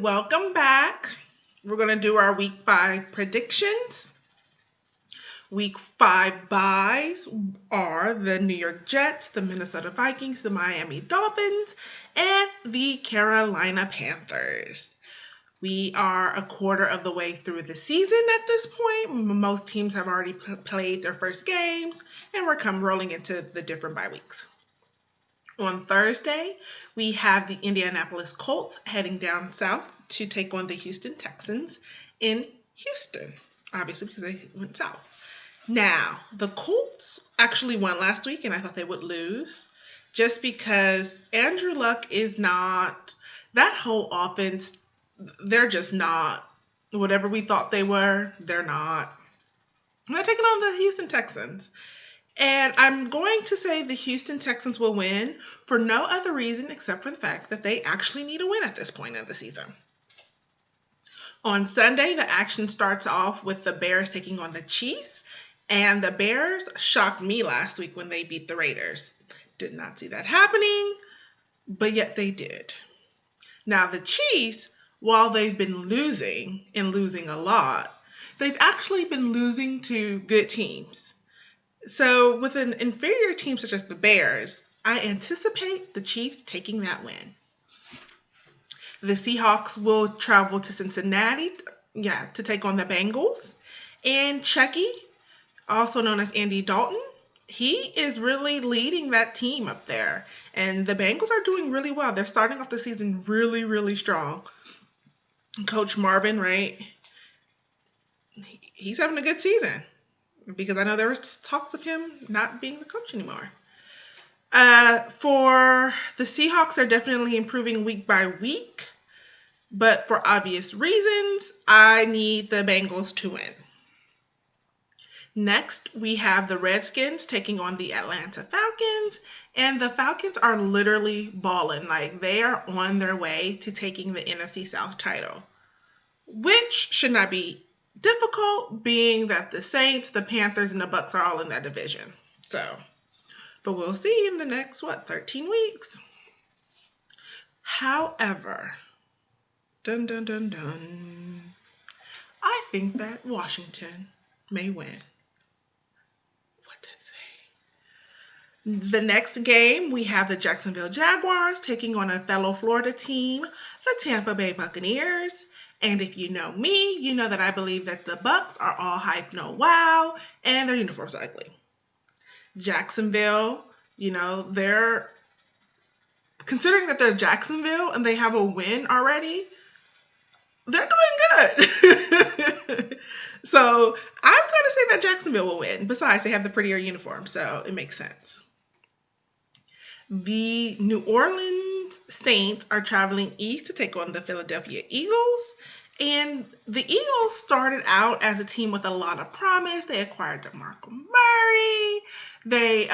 Welcome back. We're going to do our week 5 predictions. Week 5 buys are the New York Jets, the Minnesota Vikings, the Miami Dolphins, and the Carolina Panthers. We are a quarter of the way through the season at this point. Most teams have already played their first games, and we're rolling into the different bye weeks. On Thursday, we have the Indianapolis Colts heading down south to take on the Houston Texans in Houston, obviously because they went south. Now, the Colts actually won last week, and I thought they would lose just because Andrew Luck is not, that whole offense, they're just not whatever we thought they were. They're not. They're taking on the Houston Texans. And I'm going to say the Houston Texans will win for no other reason except for the fact that they actually need a win at this point of the season. On Sunday, the action starts off with the Bears taking on the Chiefs. And the Bears shocked me last week when they beat the Raiders. Did not see that happening, but yet they did. Now, the Chiefs, while they've been losing and losing a lot, they've actually been losing to good teams. So with an inferior team such as the Bears, I anticipate the Chiefs taking that win. The Seahawks will travel to Cincinnati, to take on the Bengals. And Chucky, also known as Andy Dalton, he is really leading that team up there. And the Bengals are doing really well. They're starting off the season really, really strong. Coach Marvin, right? He's having a good season. Because I know there was talks of him not being the coach anymore. For the Seahawks, are definitely improving week by week. But for obvious reasons, I need the Bengals to win. Next, we have the Redskins taking on the Atlanta Falcons. And the Falcons are literally balling. Like, they are on their way to taking the NFC South title. Which should not be difficult, being that the Saints, the Panthers, and the Bucks are all in that division. But we'll see in the next, 13 weeks. However, I think that Washington may win. What did it say? The next game, we have the Jacksonville Jaguars taking on a fellow Florida team, the Tampa Bay Buccaneers. And if you know me, you know that I believe that the Bucks are all hype, no wow, and their uniforms are ugly. Jacksonville, they're considering that they're Jacksonville and they have a win already, they're doing good. So I'm going to say that Jacksonville will win. Besides, they have the prettier uniform, so it makes sense. The New Orleans Saints are traveling east to take on the Philadelphia Eagles. And the Eagles started out as a team with a lot of promise. They acquired DeMarco Murray. They,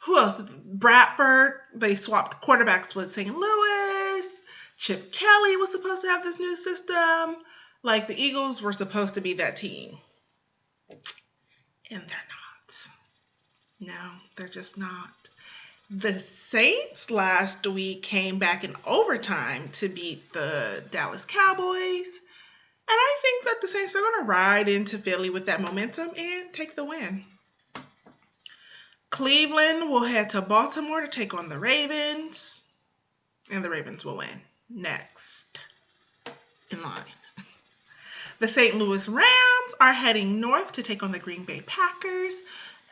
who else? Bradford. They swapped quarterbacks with St. Louis. Chip Kelly was supposed to have this new system. Like, the Eagles were supposed to be that team. And they're not. No, they're just not. The Saints last week came back in overtime to beat the Dallas Cowboys. And I think that the Saints are going to ride into Philly with that momentum and take the win. Cleveland will head to Baltimore to take on the Ravens. And the Ravens will win. Next in line. The St. Louis Rams are heading north to take on the Green Bay Packers.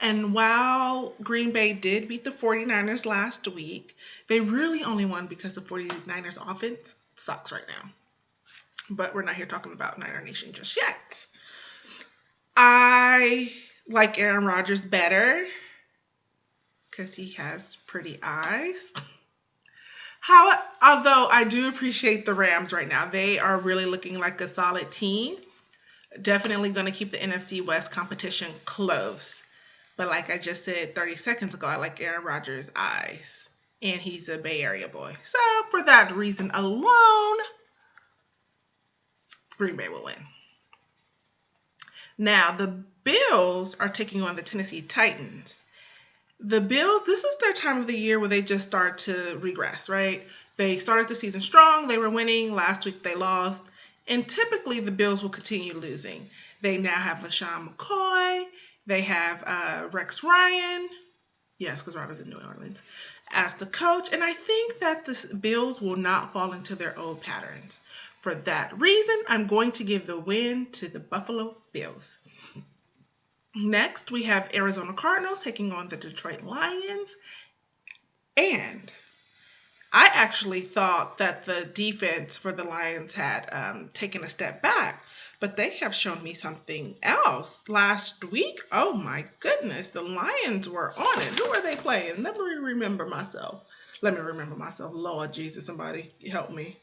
And while Green Bay did beat the 49ers last week, they really only won because the 49ers offense sucks right now. But we're not here talking about Niner Nation just yet. I like Aaron Rodgers better because he has pretty eyes. Although I do appreciate the Rams right now. They are really looking like a solid team. Definitely going to keep the NFC West competition close. But like I just said 30 seconds ago, I like Aaron Rodgers' eyes. And he's a Bay Area boy. So for that reason alone, Green Bay will win. Now, the Bills are taking on the Tennessee Titans. The Bills, this is their time of the year where they just start to regress, right? They started the season strong. They were winning. Last week they lost. And typically the Bills will continue losing. They now have LaShawn McCoy. They have Rex Ryan. Yes, because Rob is in New Orleans. As the coach. And I think that the Bills will not fall into their old patterns. For that reason, I'm going to give the win to the Buffalo Bills. Next, we have Arizona Cardinals taking on the Detroit Lions. And I actually thought that the defense for the Lions had taken a step back, but they have shown me something else. Last week, oh my goodness, the Lions were on it. Who are they playing? Let me remember myself. Lord Jesus, somebody help me.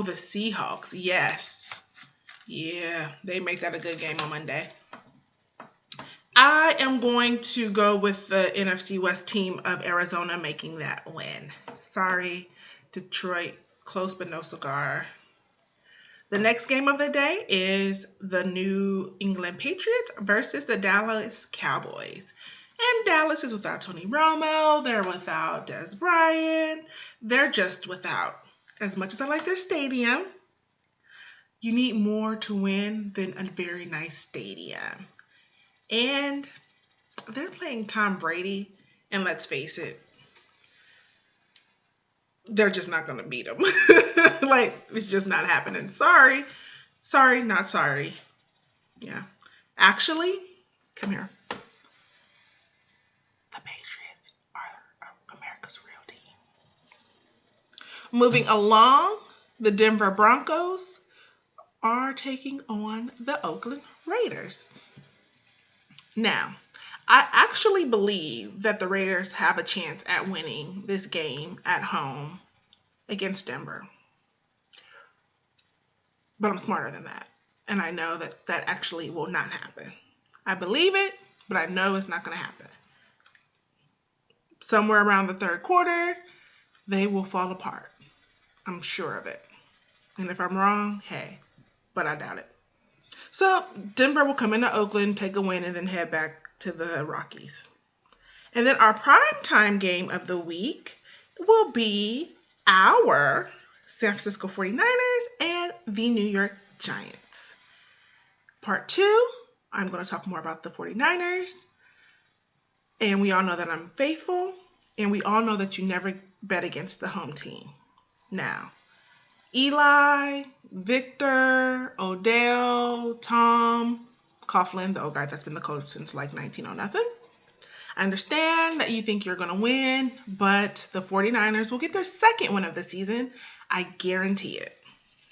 The Seahawks. Yes. Yeah, they make that a good game on Monday. I am going to go with the NFC West team of Arizona making that win. Sorry, Detroit, close but no cigar. The next game of the day is the New England Patriots versus the Dallas Cowboys. And Dallas is without Tony Romo. They're without Dez Bryant. They're just without. As much as I like their stadium, you need more to win than a very nice stadium. And they're playing Tom Brady, and let's face it, they're just not going to beat him. It's just not happening. Sorry, not sorry. Yeah. Actually, come here. The Patriots are America's real team. Moving along, the Denver Broncos are taking on the Oakland Raiders. Now, I actually believe that the Raiders have a chance at winning this game at home against Denver. But I'm smarter than that. And I know that that actually will not happen. I believe it, but I know it's not going to happen. Somewhere around the third quarter, they will fall apart. I'm sure of it. And if I'm wrong, hey, but I doubt it. So Denver will come into Oakland, take a win, and then head back to the Rockies. And then our primetime game of the week will be our San Francisco 49ers and the New York Giants. Part 2, I'm going to talk more about the 49ers. And we all know that I'm faithful. And we all know that you never bet against the home team. Now, Eli, Victor, Odell, Tom, Coughlin, the old guy that's been the coach since like 1900. I understand that you think you're going to win, but the 49ers will get their second win of the season. I guarantee it.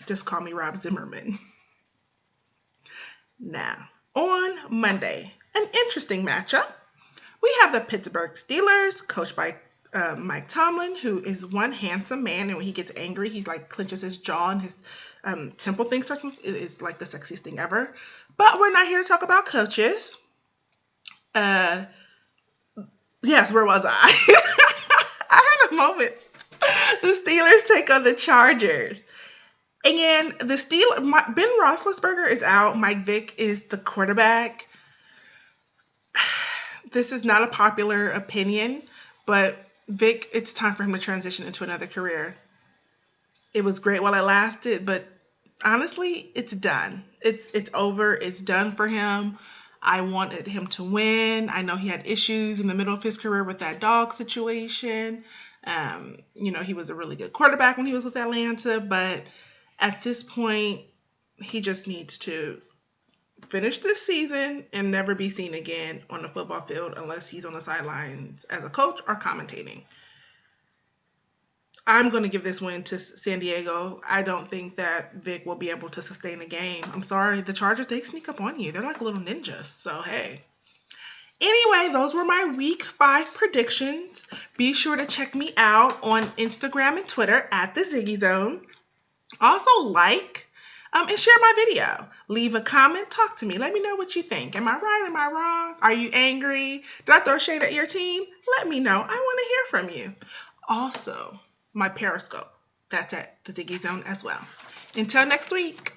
Just call me Rob Zimmerman. Now, on Monday, an interesting matchup. We have the Pittsburgh Steelers, coached by Mike Tomlin, who is one handsome man, and when he gets angry, he's like clenches his jaw and his temple thing starts. It is like the sexiest thing ever. But we're not here to talk about coaches. Yes, where was I? I had a moment. The Steelers take on the Chargers. And the Steelers, Ben Roethlisberger is out. Mike Vick is the quarterback. This is not a popular opinion, but Vic, it's time for him to transition into another career. It was great while it lasted, but honestly, it's done. It's over. It's done for him. I wanted him to win. I know he had issues in the middle of his career with that dog situation. He was a really good quarterback when he was with Atlanta, but at this point, he just needs to finish this season and never be seen again on the football field unless he's on the sidelines as a coach or commentating. I'm going to give this win to San Diego. I don't think that Vic will be able to sustain a game. I'm sorry. The Chargers, they sneak up on you. They're like little ninjas. So, hey. Anyway, those were my Week 5 predictions. Be sure to check me out on Instagram and Twitter at The Ziggy Zone. Also, and share my video. Leave a comment. Talk to me. Let me know what you think. Am I right? Am I wrong? Are you angry? Did I throw shade at your team? Let me know. I want to hear from you. Also, my Periscope. That's at The Ziggy Zone as well. Until next week.